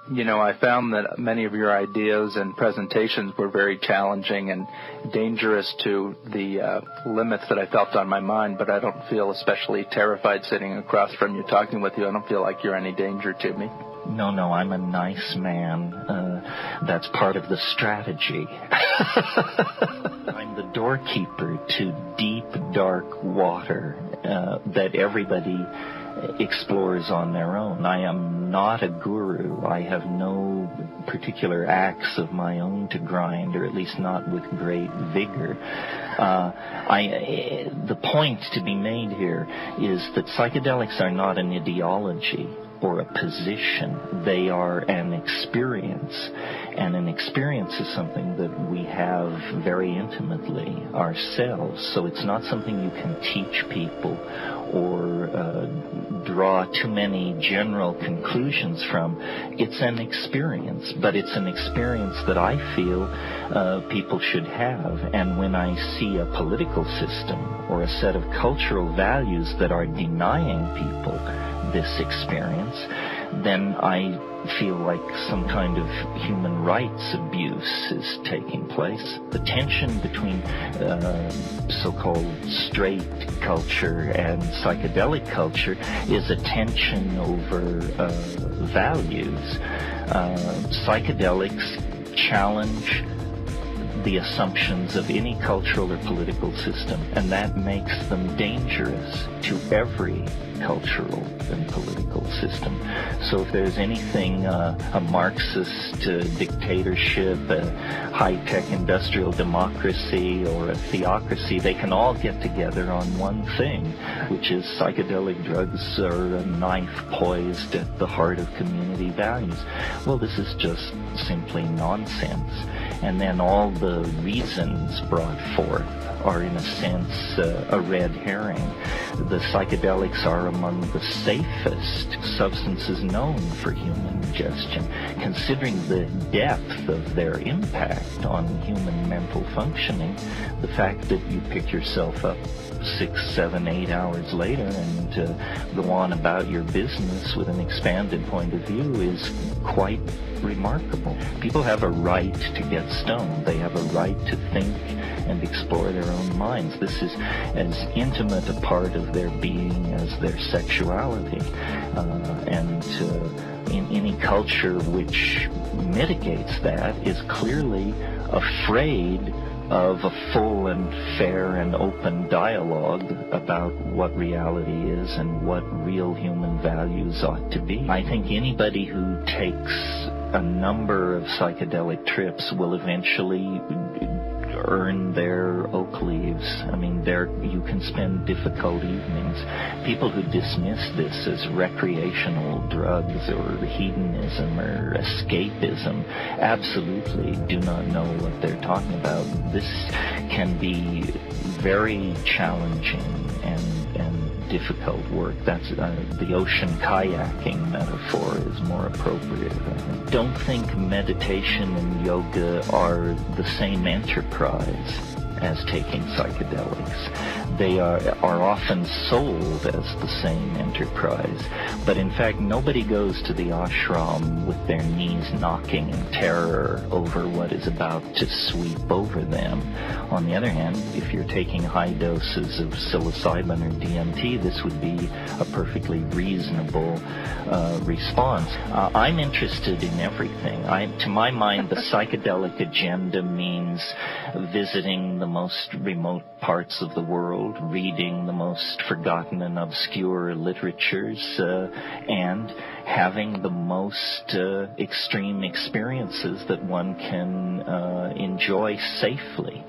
I found that many of your ideas and presentations were very challenging and dangerous to the limits that I felt on my mind, but I don't feel especially terrified sitting across from you talking with you. I don't feel like you're any danger to me. No, I'm a nice man. That's part of the strategy. I'm the doorkeeper to deep, dark water that everybody explores on their own. I am not a guru. I have no particular axe of my own to grind, or at least not with great vigor. The point to be made here is that psychedelics are not an ideology or a position. They are an experience, and an experience is something that we have very intimately ourselves. So it's not something you can teach people or draw too many general conclusions from. It's an experience, but it's an experience that I feel people should have. And when I see a political system or a set of cultural values that are denying people this experience, then I feel like some kind of human rights abuse is taking place. The tension between so-called straight culture and psychedelic culture is a tension over values. Psychedelics challenge the assumptions of any cultural or political system, and that makes them dangerous to every cultural and political system. So if there's anything a Marxist dictatorship, a high-tech industrial democracy, or a theocracy, they can all get together on one thing, which is psychedelic drugs are a knife poised at the heart of community values. Well, this is just simply nonsense. And then all the reasons brought forth are, in a sense, a red herring. The psychedelics are among the safest substances known for human ingestion, considering the depth of their impact on human mental functioning. The fact that you pick yourself up 6, 7, 8 hours later and go on about your business with an expanded point of view is quite remarkable. People have a right to get stoned. They have a right to think and explore their own minds. This is as intimate a part of their being as their sexuality. And in any culture which mitigates that is clearly afraid of a full and fair and open dialogue about what reality is and what real human values ought to be. I think anybody who takes a number of psychedelic trips will eventually earn their oak leaves. I mean, you can spend difficult evenings. People who dismiss this as recreational drugs or hedonism or escapism absolutely do not know what they're talking about. This can be very challenging and difficult work. That's the ocean kayaking metaphor is more appropriate. I don't think meditation and yoga are the same enterprise as taking psychedelics. They are often sold as the same enterprise, but in fact nobody goes to the ashram with their knees knocking in terror over what is about to sweep over them. On the other hand, if you're taking high doses of psilocybin or DMT, this would be a perfectly reasonable response. I'm interested in everything. To my mind, the psychedelic agenda means visiting the most remote parts of the world, reading the most forgotten and obscure literatures, and having the most extreme experiences that one can enjoy safely.